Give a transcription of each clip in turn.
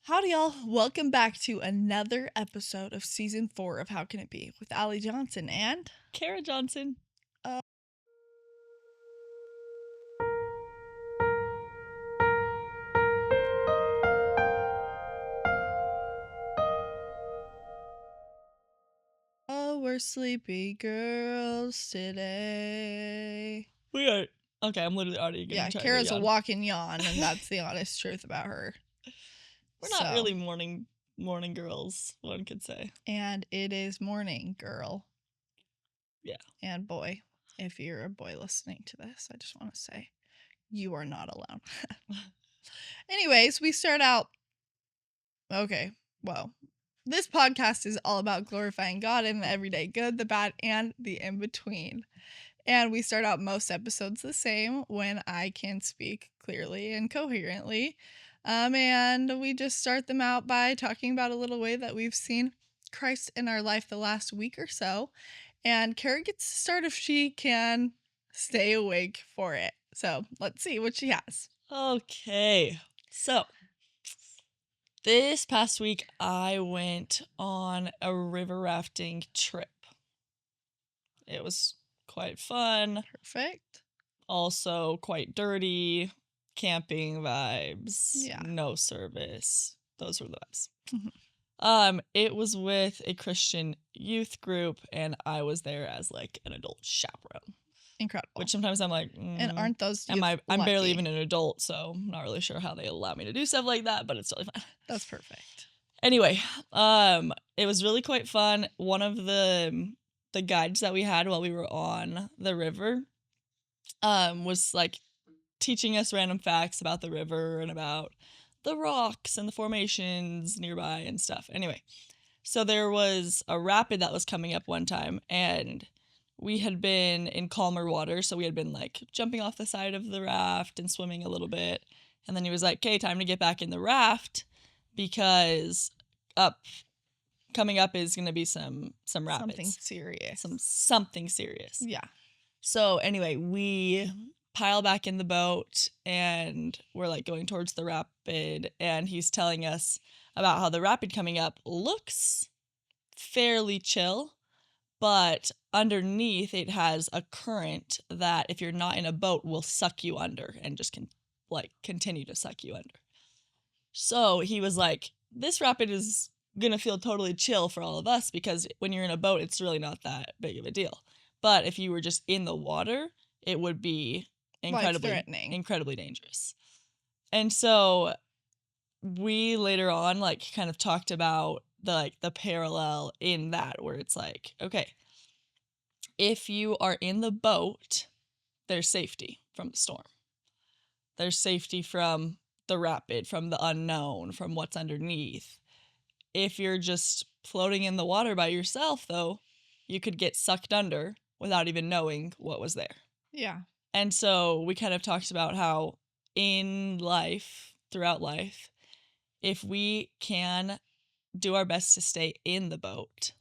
Howdy, y'all. Welcome back to another episode of Season 4 of How Can It Be with Allie Johnson and Kara Johnson. Oh, we're sleepy girls today. We are. Okay, I'm literally already going to try Kara's to a yawn. walking yawn, and that's the honest truth about her. We're not really morning girls, one could say. And it is morning, girl. Yeah. And boy, if you're a boy listening to this, I just want to say you are not alone. Anyways, we start out. Okay, well, this podcast is all about glorifying God in the everyday good, the bad, and the in-between. And we start out most episodes the same when I can speak clearly and coherently. And we just start them out by talking about a little way that we've seen Christ in our life the last week or so. And Kara gets to start if she can stay awake for it. So let's see what she has. Okay, so this past week I went on a river rafting trip. It was quite fun. Perfect. Also quite dirty. Camping vibes. Yeah. No service. Those were the vibes. Mm-hmm. It was with a Christian youth group, and I was there as like an adult chaperone. Incredible. Which sometimes I'm like, and aren't those I'm barely even an adult, so I'm not really sure how they allow me to do stuff like that, but it's totally fine. That's perfect. Anyway, it was really quite fun. One of the guides that we had while we were on the river, was like teaching us random facts about the river and about the rocks and the formations nearby and stuff. Anyway, so there was a rapid that was coming up one time, and we had been in calmer water, so we had been like jumping off the side of the raft and swimming a little bit. And then he was like, okay, time to get back in the raft because coming up is going to be some rapids. Something serious. Something serious. Yeah. So anyway, we pile back in the boat and we're like going towards the rapid, and he's telling us about how the rapid coming up looks fairly chill, but underneath it has a current that if you're not in a boat will suck you under and just continue to suck you under. So he was like, this rapid is gonna feel totally chill for all of us because when you're in a boat it's really not that big of a deal, but if you were just in the water it would be incredibly dangerous. And so we later on like kind of talked about the parallel in that, where it's like, okay, if you are in the boat, there's safety from the storm. There's safety from the rapid, from the unknown, from what's underneath. If you're just floating in the water by yourself, though, you could get sucked under without even knowing what was there. Yeah. And so we kind of talked about how in life, throughout life, if we can do our best to stay in the boat,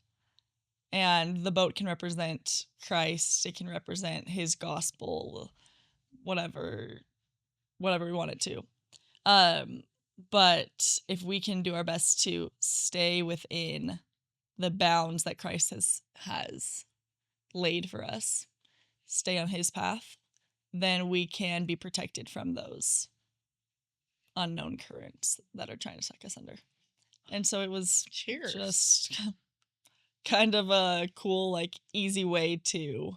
and the boat can represent Christ, it can represent his gospel, whatever we want it to. But if we can do our best to stay within the bounds that Christ has laid for us, stay on his path, then we can be protected from those unknown currents that are trying to suck us under. And so it was just kind of a cool, like, easy way to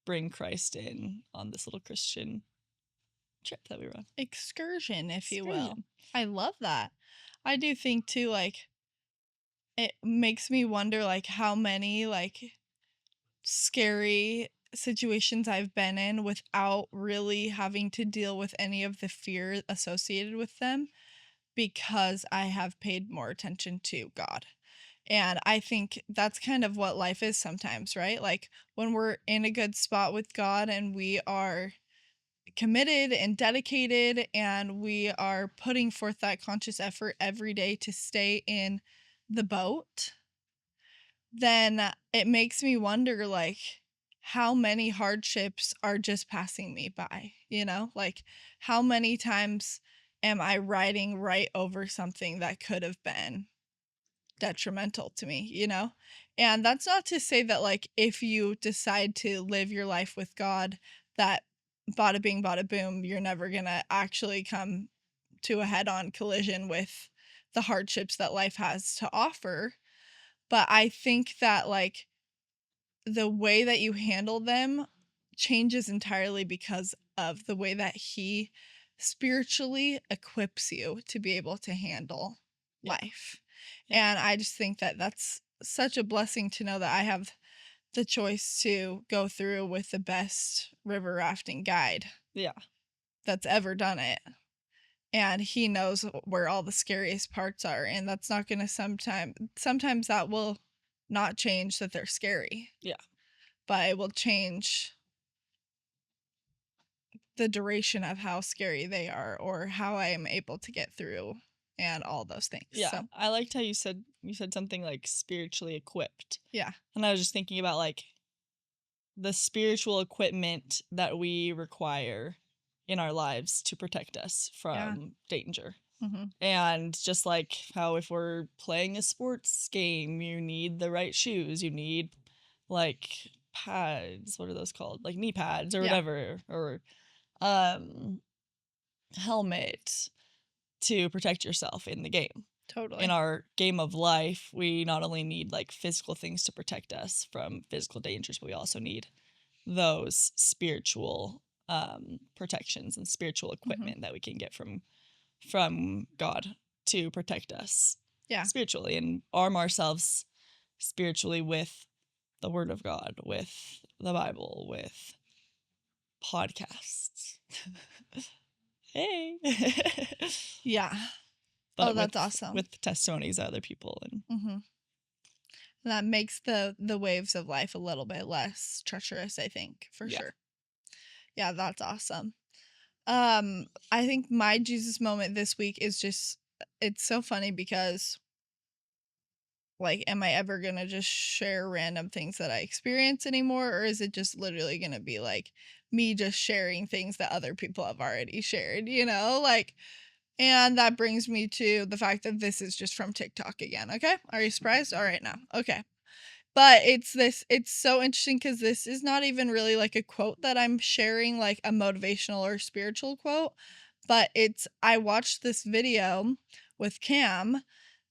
bring Christ in on this little Christian trip that we were on. Excursion, if you will. I love that. I do think, too, like, it makes me wonder, like, how many, like, scary situations I've been in without really having to deal with any of the fear associated with them because I have paid more attention to God. And I think that's kind of what life is sometimes, right? Like when we're in a good spot with God and we are committed and dedicated and we are putting forth that conscious effort every day to stay in the boat, then it makes me wonder, like, how many hardships are just passing me by, you know? Like, how many times am I riding right over something that could have been detrimental to me, you know? And that's not to say that, like, if you decide to live your life with God, that bada bing, bada boom, you're never gonna actually come to a head on collision with the hardships that life has to offer. But I think that, like, the way that you handle them changes entirely because of the way that He spiritually equips you to be able to handle Yeah. life. Yeah. And I just think that that's such a blessing to know that I have the choice to go through with the best river rafting guide Yeah. that's ever done it. And he knows where all the scariest parts are, and that's not going to sometimes that will not change that they're scary. Yeah. But it will change the duration of how scary they are or how I am able to get through and all those things. Yeah. So, I liked how you said something like spiritually equipped. yeah. And I was just thinking about like the spiritual equipment that we require in our lives to protect us from danger. Mm-hmm. And just like how if we're playing a sports game, you need the right shoes, you need like pads, what are those called? Like knee pads or whatever, or helmet to protect yourself in the game. Totally. In our game of life, we not only need like physical things to protect us from physical dangers, but we also need those spiritual protections and spiritual equipment that we can get from God to protect us spiritually and arm ourselves spiritually with the Word of God, with the Bible, with podcasts. Hey. Yeah. But that's awesome. With testimonies of other people and that makes the waves of life a little bit less treacherous, I think, for sure. Yeah, that's awesome. I think my Jesus moment this week is just, it's so funny because, like, am I ever gonna just share random things that I experience anymore, or is it just literally gonna be like me just sharing things that other people have already shared, you know? Like, and that brings me to the fact that this is just from TikTok again, okay? Are you surprised? All right now. Okay. But it's so interesting because this is not even really like a quote that I'm sharing, like a motivational or spiritual quote, but I watched this video with Cam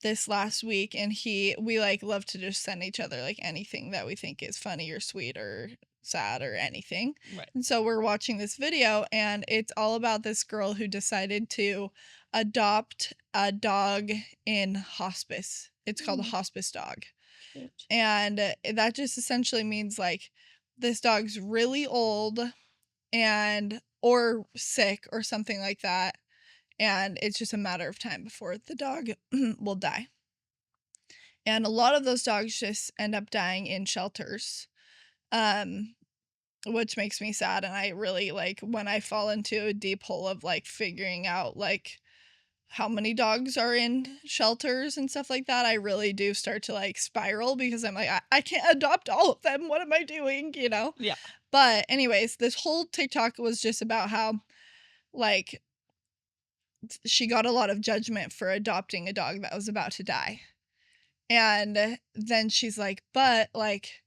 this last week, and we like love to just send each other like anything that we think is funny or sweet or sad or anything. Right. And so we're watching this video, and it's all about this girl who decided to adopt a dog in hospice. It's called a hospice dog. Cute. And that just essentially means like this dog's really old and or sick or something like that, and it's just a matter of time before the dog will die. And a lot of those dogs just end up dying in shelters, which makes me sad. And I really like when I fall into a deep hole of like figuring out like how many dogs are in shelters and stuff like that, I really do start to like spiral because I'm like, I can't adopt all of them. What am I doing? You know? Yeah. But anyways, this whole TikTok was just about how like she got a lot of judgment for adopting a dog that was about to die. And then she's like, but like,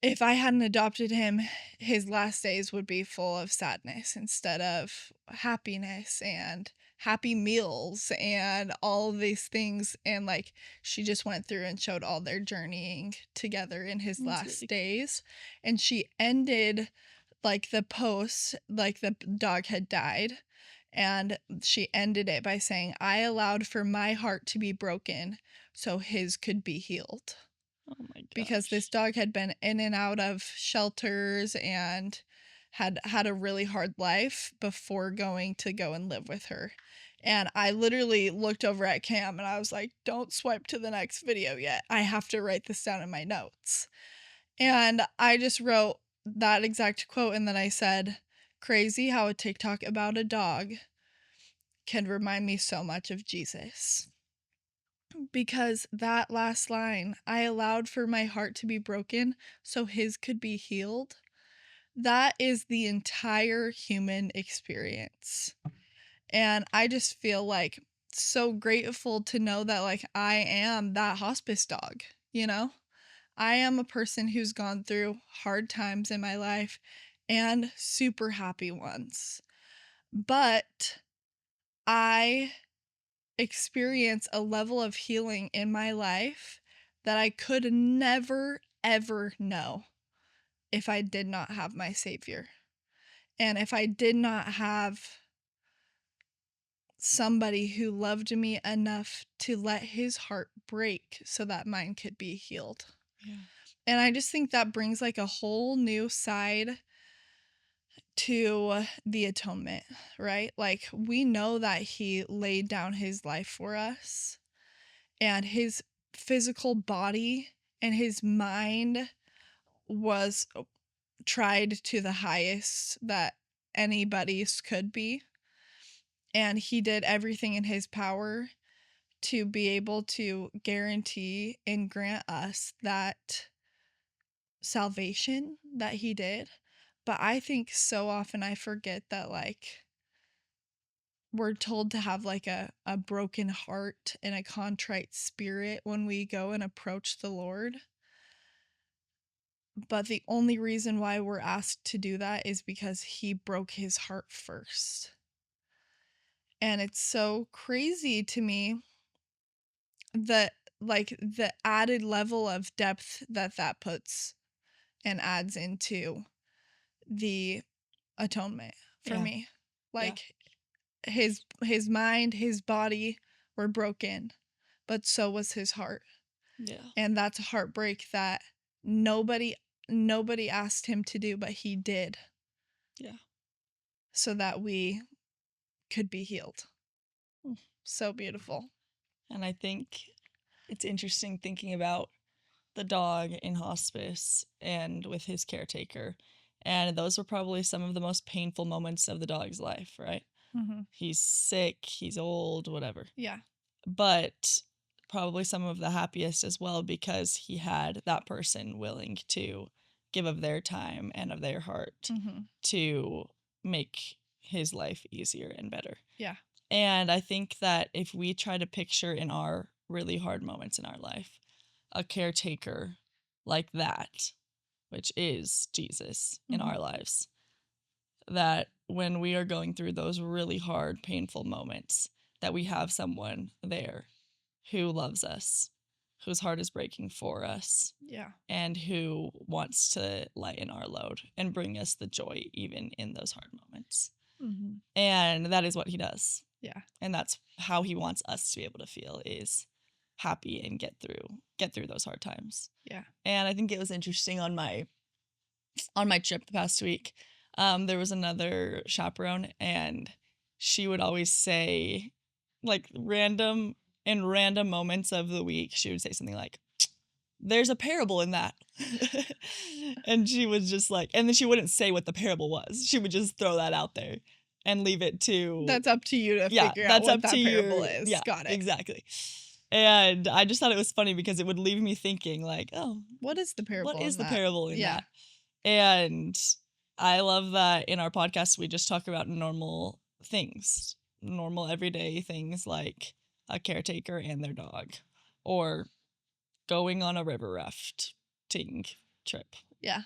if I hadn't adopted him, his last days would be full of sadness instead of happiness and happy meals and all of these things. And like, she just went through and showed all their journeying together in his last days. And she ended like the post, like the dog had died. And she ended it by saying, I allowed for my heart to be broken so his could be healed. Oh my gosh. Because this dog had been in and out of shelters and had had a really hard life before going to go and live with her. And I literally looked over at Cam and I was like, don't swipe to the next video yet. I have to write this down in my notes. And I just wrote that exact quote, and then I said, crazy how a TikTok about a dog can remind me so much of Jesus. Because that last line, I allowed for my heart to be broken so his could be healed, that is the entire human experience. And I just feel like so grateful to know that like I am that hospice dog, you know? I am a person who's gone through hard times in my life and super happy ones. But I experience a level of healing in my life that I could never, ever know if I did not have my Savior. And if I did not have somebody who loved me enough to let his heart break so that mine could be healed. Yeah. And I just think that brings like a whole new side to the atonement, right? Like we know that he laid down his life for us, and his physical body and his mind was tried to the highest that anybody's could be. And he did everything in his power to be able to guarantee and grant us that salvation that he did. But I think so often I forget that, like, we're told to have like a broken heart and a contrite spirit when we go and approach the Lord. But the only reason why we're asked to do that is because he broke his heart first. And it's so crazy to me that like the added level of depth that puts and adds into the atonement for Yeah. me. Like his mind, his body were broken, but so was his heart. Yeah. And that's a heartbreak that nobody asked him to do, but he did. Yeah. So that we could be healed. So beautiful. And I think it's interesting thinking about the dog in hospice and with his caretaker. And those were probably some of the most painful moments of the dog's life, right? Mm-hmm. He's sick, he's old, whatever. Yeah. But probably some of the happiest as well, because he had that person willing to give of their time and of their heart to make his life easier and better. Yeah. And I think that if we try to picture in our really hard moments in our life a caretaker like that, which is Jesus in our lives, that when we are going through those really hard, painful moments, that we have someone there who loves us, whose heart is breaking for us, and who wants to lighten our load and bring us the joy even in those hard moments. And that is what he does. Yeah. And that's how he wants us to be able to feel, is happy and get through those hard times. Yeah. And I think it was interesting on my trip the past week, there was another chaperone, and she would always say, like, random moments of the week, she would say something like, "There's a parable in that." And she was just like, and then she wouldn't say what the parable was. She would just throw that out there and leave it to... That's up to you to figure out what that parable is. Yeah, Got it. Exactly. And I just thought it was funny because it would leave me thinking, like, oh, what is the parable? What is the that? parable in Yeah. that? And I love that in our podcast, we just talk about normal things, normal everyday things, like a caretaker and their dog, or going on a river rafting trip. Yeah.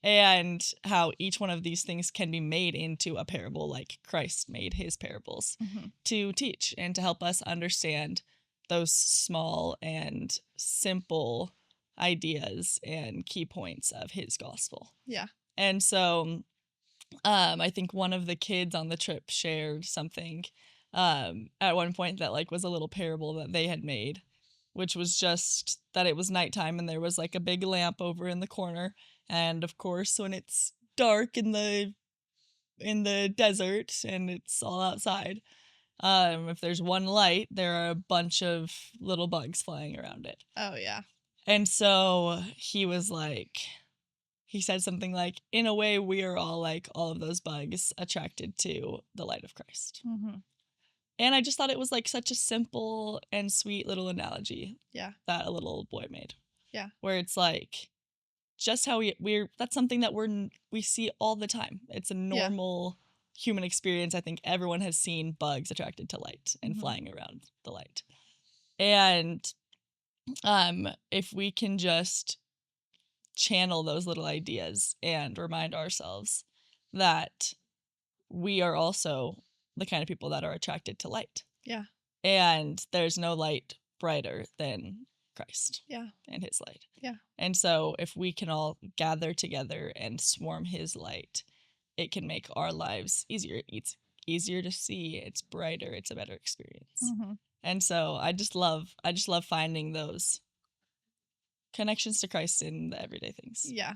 And how each one of these things can be made into a parable, like Christ made his parables to teach and to help us understand those small and simple ideas and key points of his gospel. Yeah. And so I think one of the kids on the trip shared something at one point that like was a little parable that they had made, which was just that it was nighttime and there was like a big lamp over in the corner. And of course, when it's dark in the desert and it's all outside, if there's one light, there are a bunch of little bugs flying around it. Oh, yeah. And so he said something like, in a way, we are all like all of those bugs attracted to the light of Christ. And I just thought it was like such a simple and sweet little analogy that a little boy made. Yeah. Where it's like, just how we're that's something that we see all the time. It's a normal human experience, I think everyone has seen bugs attracted to light and flying around the light. And if we can just channel those little ideas and remind ourselves that we are also the kind of people that are attracted to light. Yeah. And there's no light brighter than Christ. Yeah. And his light. Yeah. And so if we can all gather together and swarm his light, it can make our lives easier. It's easier to see. It's brighter. It's a better experience. And so I just love finding those connections to Christ in the everyday things. Yeah.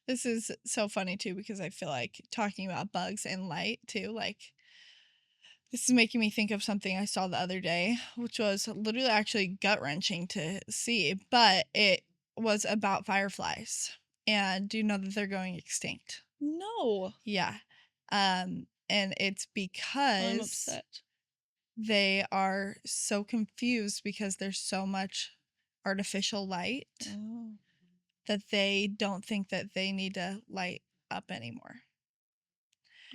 This is so funny too, because I feel like talking about bugs and light too, like this is making me think of something I saw the other day, which was literally actually gut-wrenching to see, but it was about fireflies. And do you know that they're going extinct? No. Yeah. And it's because I'm upset. they are so confused because there's so much artificial light that they don't think that they need to light up anymore.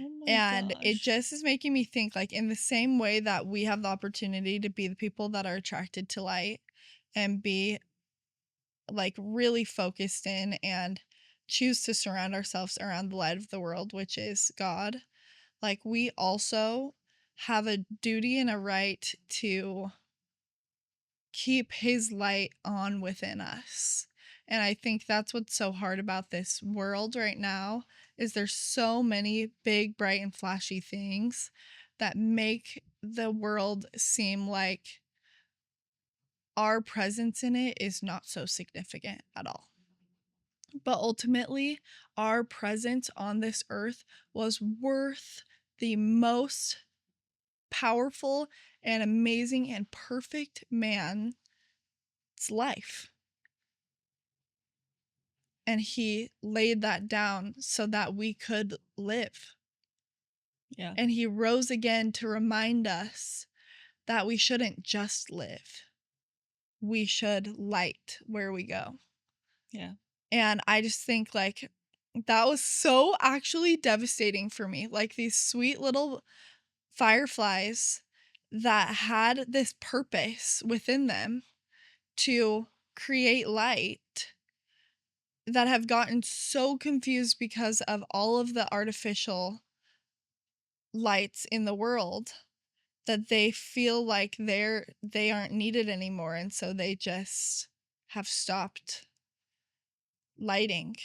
Oh my And gosh. it just is making me think, like, in the same way that we have the opportunity to be the people that are attracted to light and be like really focused in and choose to surround ourselves around the light of the world, which is God. Like, we also have a duty and a right to keep his light on within us. And I think that's what's so hard about this world right now is there's so many big, bright, and flashy things that make the world seem like our presence in it is not so significant at all. But ultimately, our presence on this earth was worth the most powerful and amazing and perfect man's life. And he laid that down so that we could live. Yeah. And he rose again to remind us that we shouldn't just live. We should light where we go. Yeah. And I just think, like, that was so actually devastating for me. Like, these sweet little fireflies that had this purpose within them to create light that have gotten so confused because of all of the artificial lights in the world that they feel like they aren't needed anymore, and so they just have stopped lighting.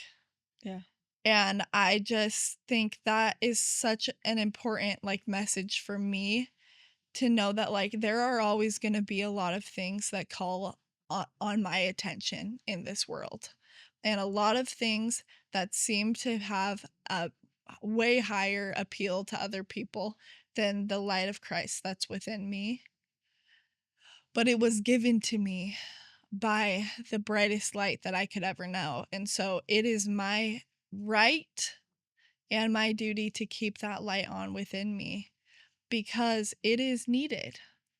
Yeah. And I just think that is such an important like message for me to know that like there are always going to be a lot of things that call on my attention in this world. And a lot of things that seem to have a way higher appeal to other people than the light of Christ that's within me. But it was given to me by the brightest light that I could ever know. And so it is my right and my duty to keep that light on within me because it is needed.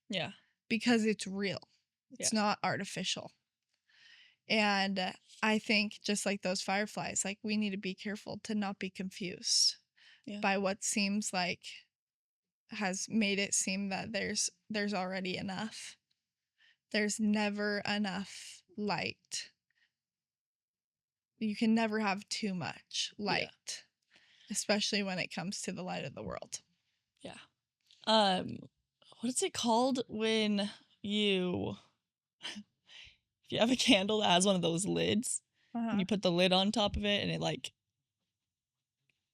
Yeah. Because it's real. It's not artificial. And I think just like those fireflies, like we need to be careful to not be confused by what seems like has made it seem that there's already enough. There's never enough light. You can never have too much light, especially when it comes to the light of the world. Yeah. What is it called when you if you have a candle that has one of those lids and you put the lid on top of it and it like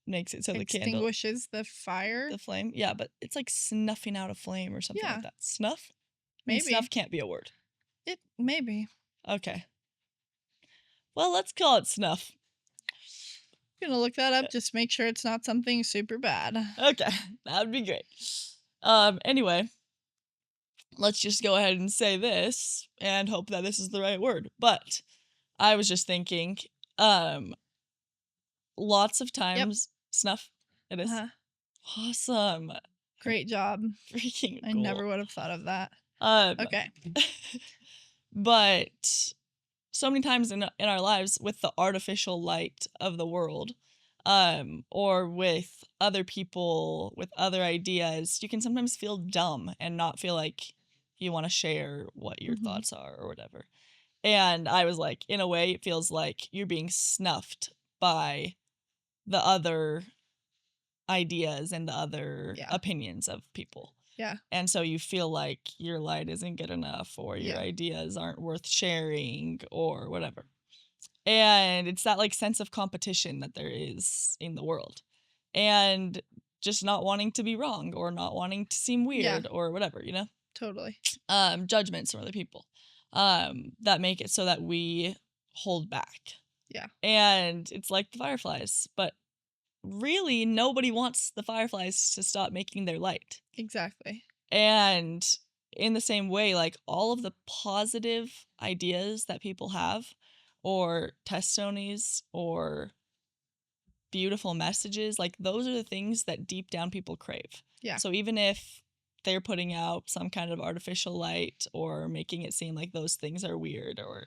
makes it so the candle extinguishes the fire, the flame? Yeah, but it's like snuffing out a flame or something like that. Snuff? Maybe. Snuff can't be a word. It maybe. Okay. Well, let's call it snuff. I'm gonna look that up. Just make sure it's not something super bad. Okay, that would be great. Anyway, let's just go ahead and say this and hope that this is the right word. But I was just thinking, lots of times snuff. It is awesome. Great job. Freaking cool. I never would have thought of that. Okay. But so many times in our lives with the artificial light of the world, or with other people with other ideas, you can sometimes feel dumb and not feel like you want to share what your thoughts are or whatever. And I was like, in a way, it feels like you're being snuffed by the other ideas and the other opinions of people. Yeah. And so you feel like your light isn't good enough, or your ideas aren't worth sharing, or whatever. And it's that like sense of competition that there is in the world. And just not wanting to be wrong, or not wanting to seem weird, or whatever, you know? Totally. Judgments from other people that make it so that we hold back. Yeah. And it's like the fireflies, but really nobody wants the fireflies to stop making their light. Exactly. And in the same way, like all of the positive ideas that people have, or testimonies, or beautiful messages, like those are the things that deep down people crave. Yeah. So even if they're putting out some kind of artificial light or making it seem like those things are weird or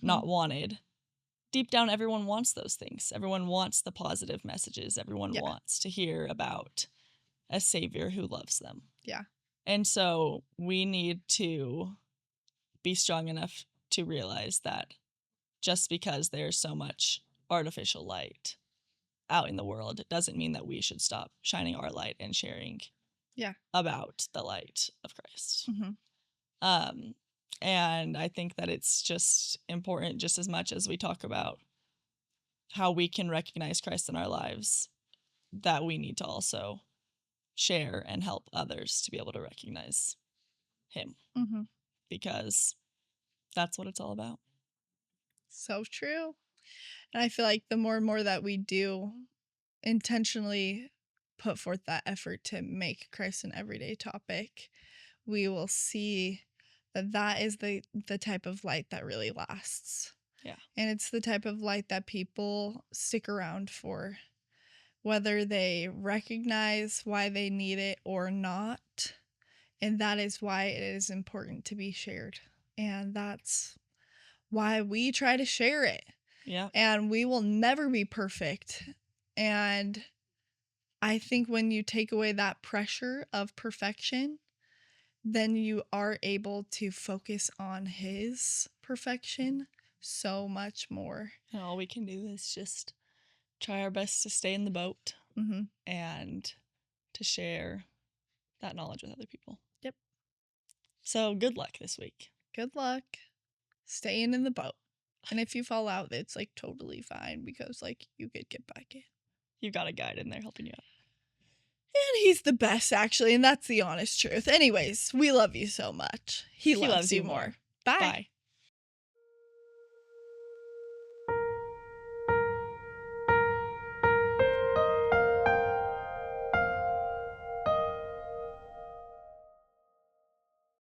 not wanted, deep down everyone wants those things. Everyone wants the positive messages. Everyone wants to hear about a savior who loves them. Yeah. And so we need to be strong enough to realize that just because there's so much artificial light out in the world, it doesn't mean that we should stop shining our light and sharing about the light of Christ. And I think that it's just important, just as much as we talk about how we can recognize Christ in our lives, that we need to also share and help others to be able to recognize him, because that's what it's all about. So true. And I feel like the more and more that we do intentionally put forth that effort to make Christ an everyday topic, we will see that that is the type of light that really lasts. Yeah. And it's the type of light that people stick around for, whether they recognize why they need it or not. And that is why it is important to be shared. And that's why we try to share it. Yeah. And we will never be perfect. And I think when you take away that pressure of perfection, then you are able to focus on his perfection so much more. And all we can do is just try our best to stay in the boat and to share that knowledge with other people. Yep. So good luck this week. Good luck staying in the boat. And if you fall out, it's like totally fine, because like you could get back in. You've got a guide in there helping you out. And he's the best, actually, and that's the honest truth. Anyways, we love you so much. He loves you more. Bye. Bye.